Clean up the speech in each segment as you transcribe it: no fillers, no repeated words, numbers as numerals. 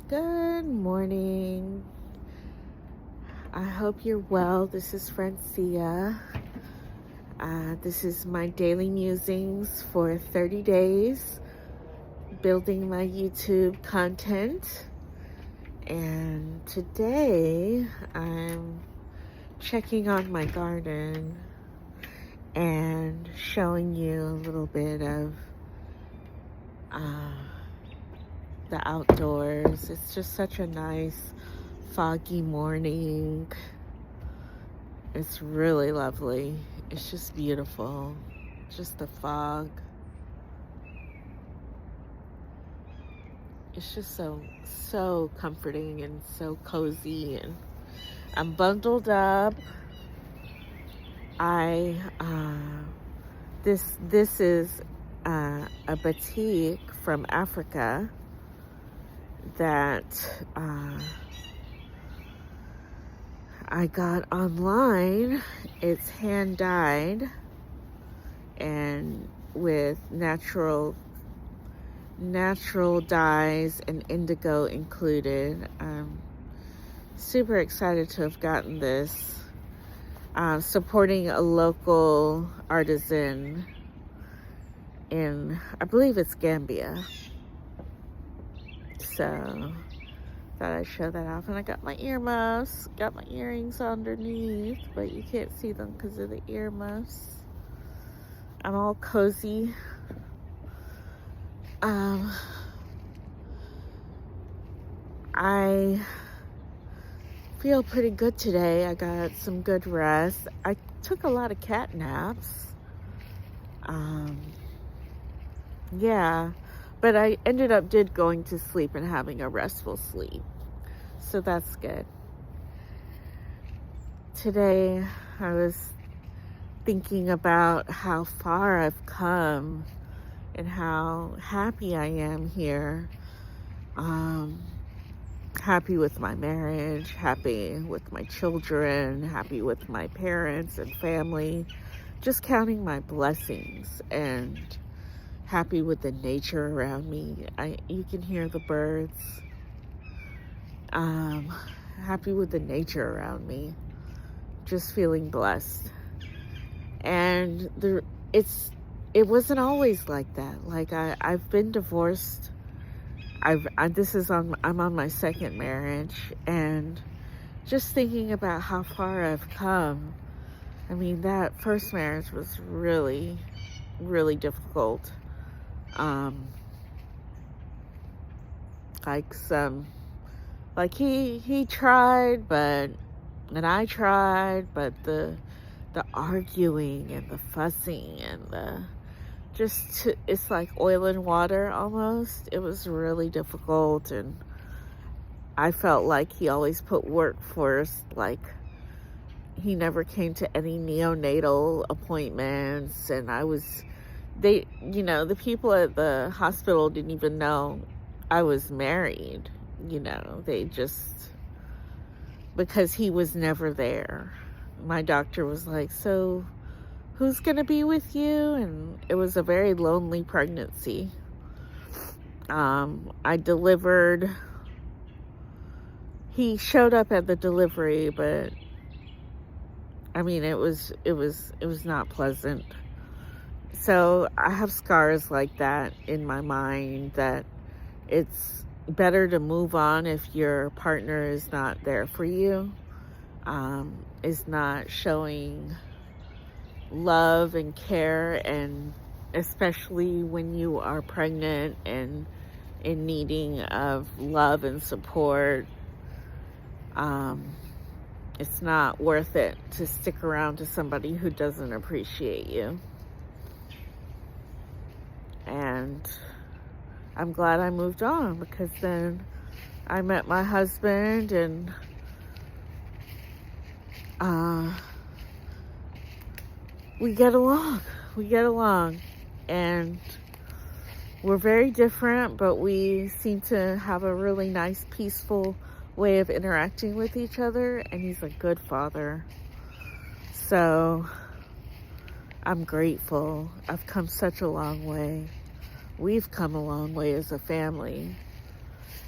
Good morning. I hope you're well. This is Francia. This is my daily musings for 30 days, building my YouTube content. And today I'm checking on my garden and showing you a little bit of the outdoors. It's just such a nice foggy morning. It's really lovely. It's just beautiful. Just the fog. It's just so comforting and so cozy, and I'm bundled up. This is a batik from Africa that I got online. It's hand dyed and with natural dyes and indigo included. I'm super excited to have gotten this. Supporting a local artisan in, I believe it's Gambia. So thought I'd show that off. And I got my earmuffs, got my earrings underneath, but you can't see them because of the earmuffs. I'm all cozy. I feel pretty good today. I got some good rest. I took a lot of cat naps. Yeah, but I ended up going to sleep and having a restful sleep. So that's good. Today I was thinking about how far I've come and how happy I am here. Happy with my marriage, happy with my children, happy with my parents and family, just counting my blessings, and happy with the nature around me. You can hear the birds. Happy with the nature around me, just feeling blessed. And it wasn't always like that. Like I've been divorced. I'm on my second marriage, and just thinking about how far I've come. I mean, that first marriage was really, really difficult. He tried, and I tried, but the arguing and the fussing and it's like oil and water almost. It was really difficult, and I felt like he always put work first. Like, he never came to any neonatal appointments, and the people at the hospital didn't even know I was married. They just, because he was never there. My doctor was like, so who's going to be with you? And it was a very lonely pregnancy. I delivered. He showed up at the delivery, but I mean, it was not pleasant. So I have scars like that in my mind, that it's better to move on if your partner is not there for you, is not showing love and care, and especially when you are pregnant and in needing of love and support. It's not worth it to stick around to somebody who doesn't appreciate you. And I'm glad I moved on, because then I met my husband, and we get along, and we're very different, but we seem to have a really nice, peaceful way of interacting with each other, and he's a good father. So I'm grateful. I've come such a long way. We've come a long way as a family.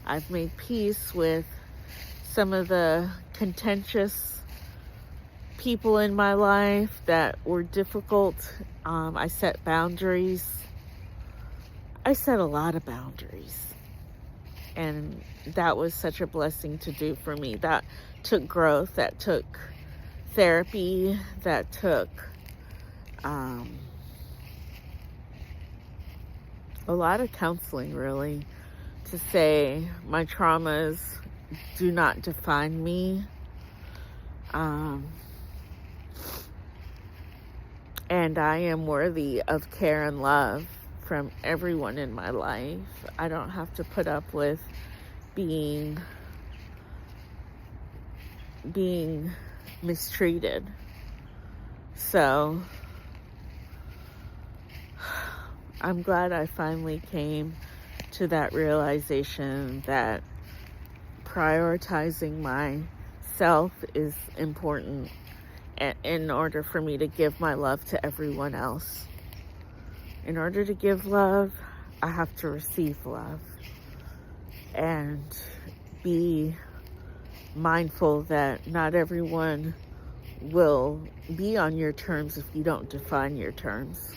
I've made peace with some of the contentious people in my life that were difficult. I set boundaries. I set a lot of boundaries. And that was such a blessing to do for me. That took growth, that took therapy, that took a lot of counseling, really, to say my traumas do not define me. And I am worthy of care and love from everyone in my life. I don't have to put up with being mistreated. So I'm glad I finally came to that realization that prioritizing myself is important in order for me to give my love to everyone else. In order to give love, I have to receive love and be mindful that not everyone will be on your terms if you don't define your terms.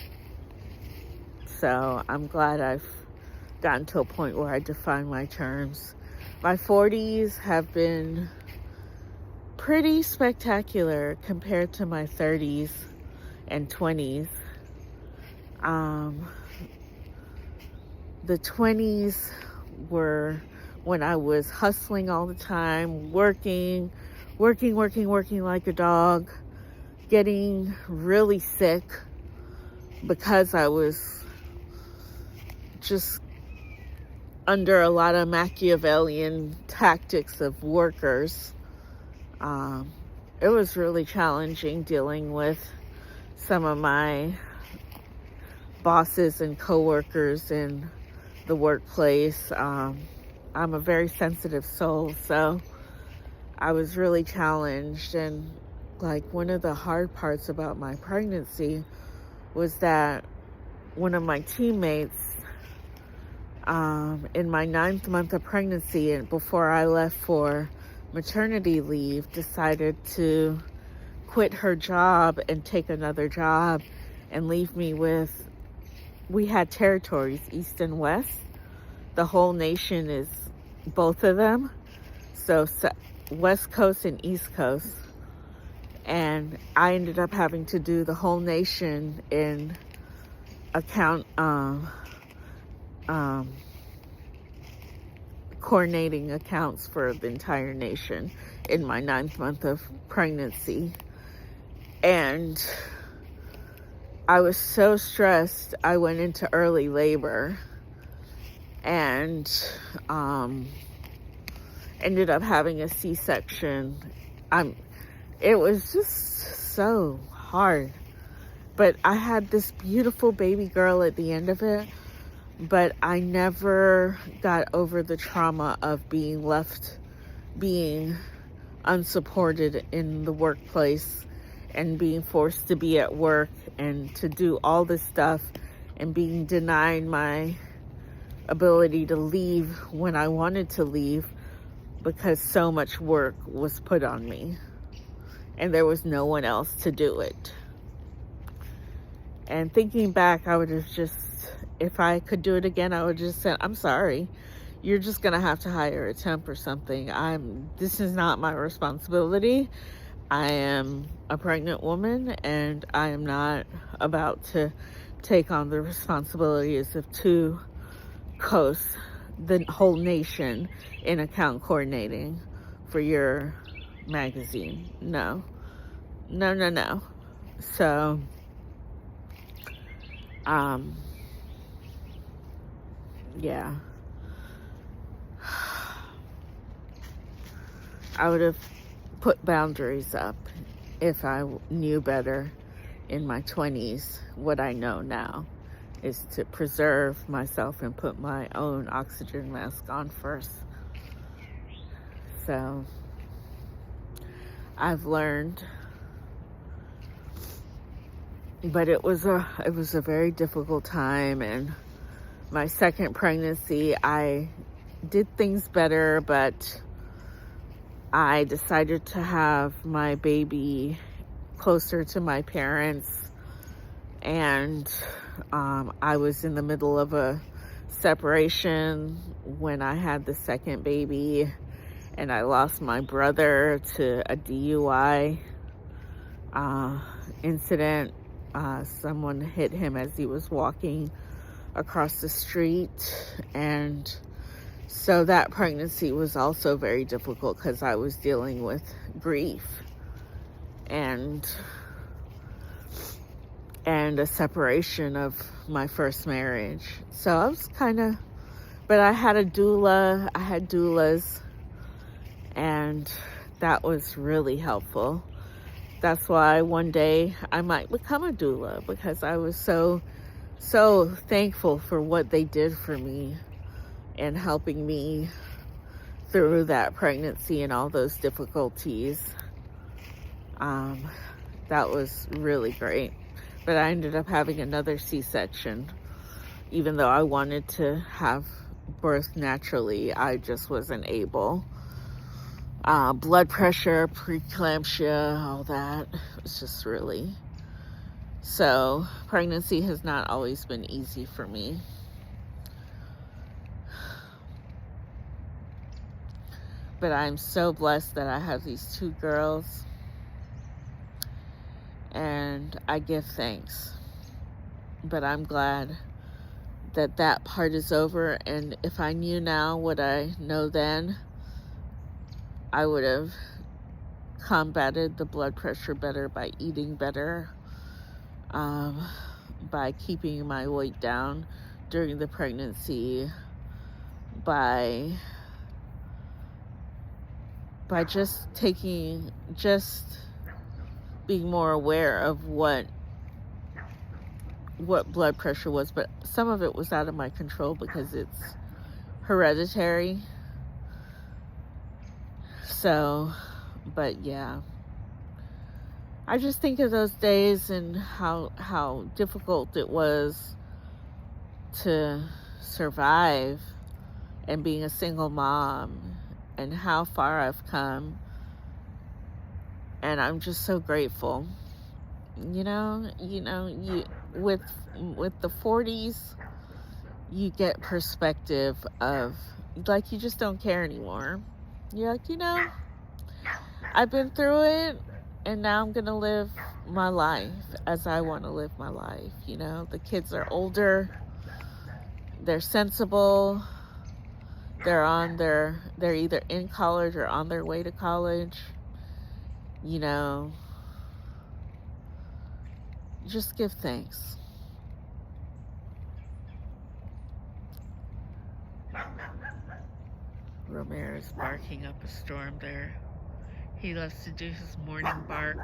So I'm glad I've gotten to a point where I define my terms. My 40s have been pretty spectacular compared to my 30s and 20s. The 20s were when I was hustling all the time, working like a dog, getting really sick because I was just under a lot of Machiavellian tactics of workers. It was really challenging dealing with some of my bosses and coworkers in the workplace. I'm a very sensitive soul, so I was really challenged. And like, one of the hard parts about my pregnancy was that one of my teammates, in my 9th month of pregnancy and before I left for maternity leave, decided to quit her job and take another job and leave me with, we had territories, East and West. The whole nation is both of them. So West Coast and East Coast. And I ended up having to do the whole nation in coordinating accounts for the entire nation in my 9th month of pregnancy. And I was so stressed, I went into early labor and ended up having a C-section. It was just so hard. But I had this beautiful baby girl at the end of it, but I never got over the trauma of being unsupported in the workplace and being forced to be at work and to do all this stuff and being denied my ability to leave when I wanted to leave because so much work was put on me and there was no one else to do it. And thinking back, I would have just, if I could do it again, I would just say, I'm sorry, you're just gonna have to hire a temp or something. This is not my responsibility. I am a pregnant woman and I am not about to take on the responsibilities of 2 coasts, the whole nation, in account coordinating for your magazine. No. So, yeah. I would have put boundaries up if I knew better in my 20s. What I know now is to preserve myself and put my own oxygen mask on first. So I've learned, but it was a very difficult time. And my second pregnancy, I did things better, but I decided to have my baby closer to my parents, and I was in the middle of a separation when I had the second baby, and I lost my brother to a DUI incident. Someone hit him as he was walking across the street, and so that pregnancy was also very difficult because I was dealing with grief and a separation of my first marriage. So I was but I had a doula, I had doulas, and that was really helpful. That's why one day I might become a doula, because I was so thankful for what they did for me and helping me through that pregnancy and all those difficulties. That was really great. But I ended up having another C-section. Even though I wanted to have birth naturally, I just wasn't able. Blood pressure, preeclampsia, all that. It's just really... So, pregnancy has not always been easy for me. But I'm so blessed that I have these two girls. And I give thanks. But I'm glad that that part is over. And if I knew now what I know then, I would have combated the blood pressure better by eating better, by keeping my weight down during the pregnancy, by just being more aware of what blood pressure was. But some of it was out of my control because it's hereditary. So, but yeah, I just think of those days and how difficult it was to survive and being a single mom, and how far I've come. And I'm just so grateful. You with the 40s, you get perspective of, like, you just don't care anymore. You're like, I've been through it, and now I'm gonna live my life as I want to live my life. The kids are older, they're sensible, they're either in college or on their way to college. Just give thanks. Romero is barking up a storm there. He loves to do his morning bark.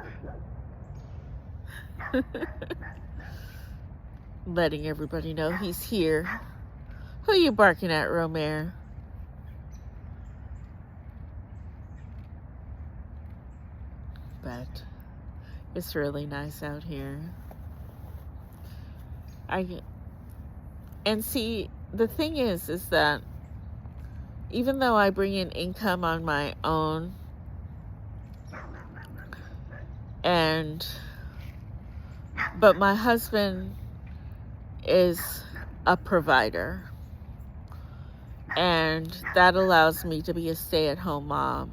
Letting everybody know he's here. Who you barking at, Romero? But it's really nice out here. And see, the thing is that even though I bring in income on my own, but my husband is a provider, and that allows me to be a stay-at-home mom.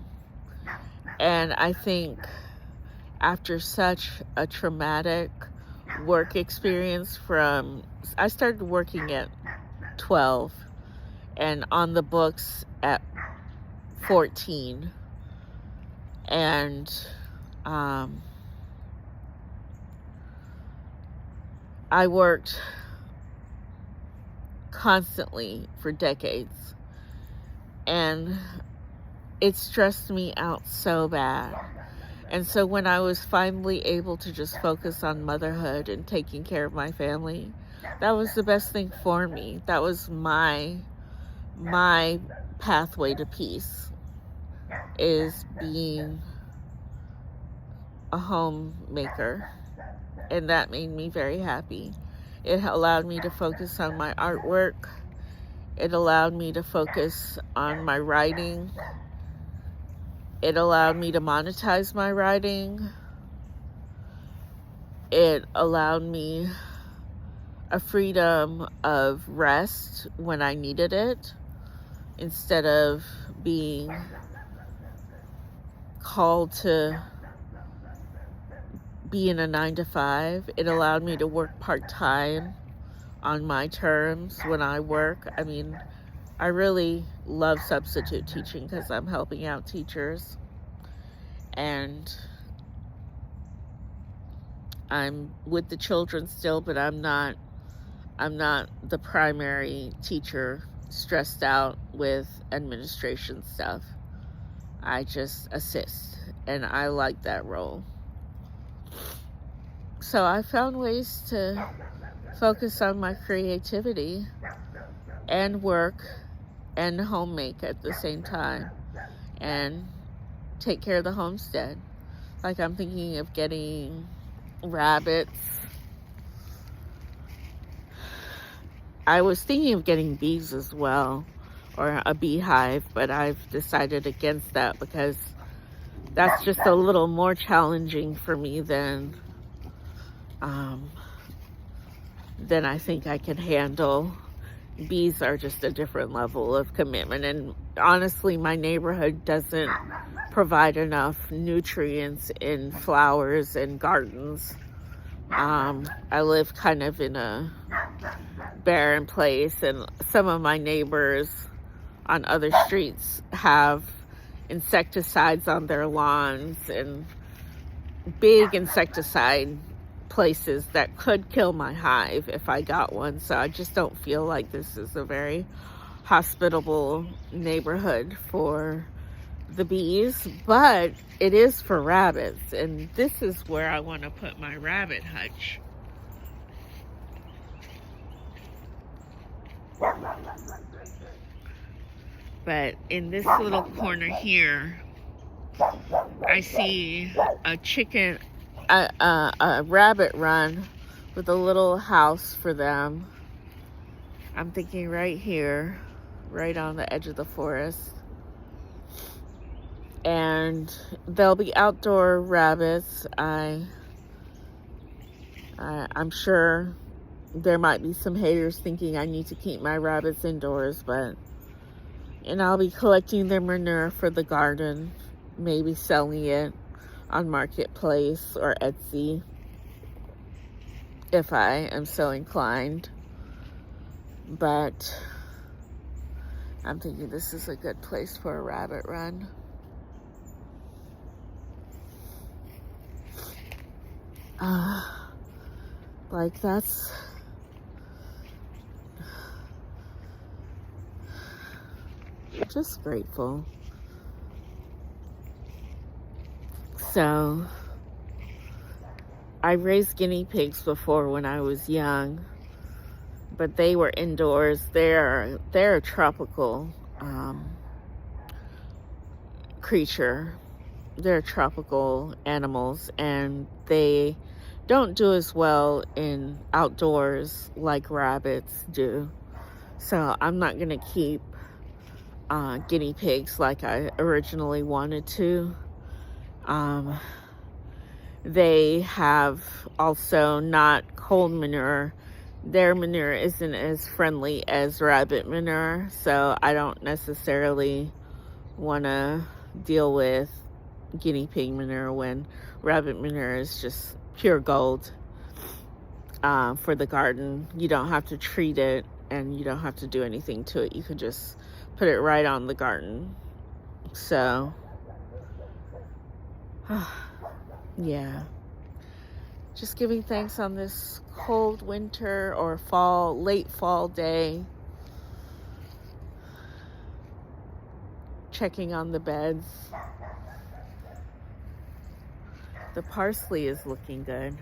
And I think after such a traumatic work experience I started working at 12 and on the books at 14. And I worked constantly for decades, and it stressed me out so bad. And so when I was finally able to just focus on motherhood and taking care of my family, that was the best thing for me. That was my pathway to peace, is being a homemaker. And that made me very happy. It allowed me to focus on my artwork. It allowed me to focus on my writing. It allowed me to monetize my writing. It allowed me a freedom of rest when I needed it, instead of being called to be in a 9 to 5. It allowed me to work part-time on my terms when I work. I mean, I really love substitute teaching because I'm helping out teachers, and I'm with the children still, but I'm not the primary teacher stressed out with administration stuff. I just assist, and I like that role. So I found ways to focus on my creativity and work and homemake at the same time, and take care of the homestead. Like, I'm thinking of getting rabbits. I was thinking of getting bees as well, or a beehive, but I've decided against that because that's just a little more challenging for me than I think I can handle. Bees are just a different level of commitment, and honestly, my neighborhood doesn't provide enough nutrients in flowers and gardens. I live kind of in a barren place, and some of my neighbors on other streets have insecticides on their lawns, and big insecticide places that could kill my hive if I got one. So I just don't feel like this is a very hospitable neighborhood for the bees, but it is for rabbits, and this is where I want to put my rabbit hutch. But in this little corner here, I see a rabbit run with a little house for them. I'm thinking right here, right on the edge of the forest. And they'll be outdoor rabbits. I'm sure there might be some haters thinking I need to keep my rabbits indoors, and I'll be collecting their manure for the garden, maybe selling it on Marketplace or Etsy if I am so inclined. But I'm thinking this is a good place for a rabbit run. Like, that's just grateful. So I raised guinea pigs before when I was young, but they were indoors. They're a tropical creature. They're tropical animals, and they don't do as well in outdoors like rabbits do. So I'm not going to keep guinea pigs like I originally wanted to. They have also not cold manure. Their manure isn't as friendly as rabbit manure, so I don't necessarily want to deal with guinea pig manure when rabbit manure is just pure gold for the garden. You don't have to treat it, and you don't have to do anything to it. You can just put it right on the garden. So yeah, just giving thanks on this cold winter or late fall day. Checking on the beds. The parsley is looking good.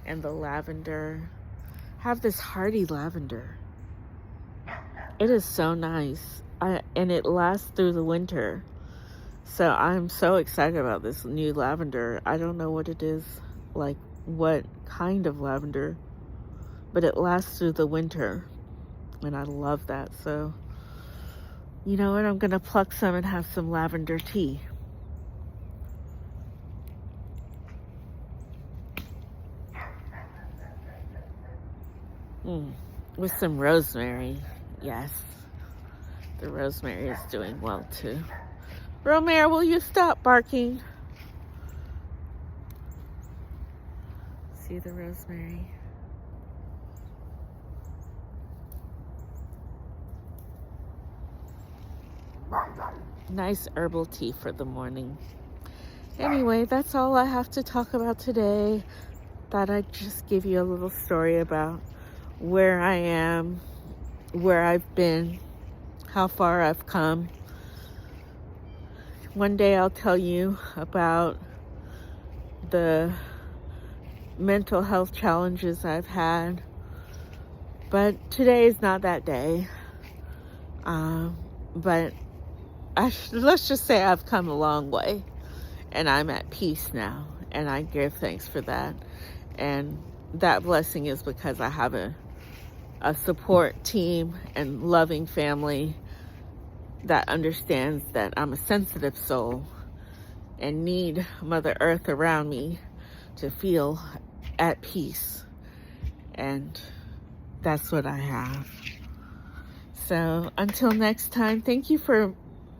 And the lavender. Have this hardy lavender. It is so nice. And it lasts through the winter. So I'm so excited about this new lavender. I don't know what it is, like what kind of lavender, but it lasts through the winter, and I love that. So, you know what? I'm going to pluck some and have some lavender tea. With some rosemary. Yes, the rosemary is doing well too. Romare, will you stop barking? See the rosemary? Nice herbal tea for the morning. Anyway, that's all I have to talk about today. Thought I'd just give you a little story about where I am, where I've been, how far I've come. One day I'll tell you about the mental health challenges I've had, but today is not that day. But let's just say I've come a long way, and I'm at peace now, and I give thanks for that. And that blessing is because I have a support team and loving family that understands that I'm a sensitive soul and need Mother Earth around me to feel at peace. And that's what I have. So until next time, thank you for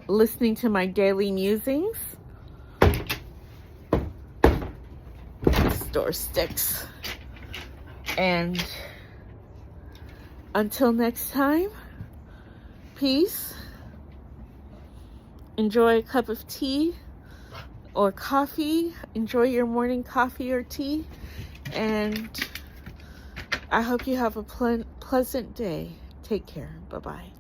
listening to my daily musings. Store sticks. And until next time, peace. Enjoy a cup of tea or coffee. Enjoy your morning coffee or tea. And I hope you have a pleasant day. Take care. Bye-bye.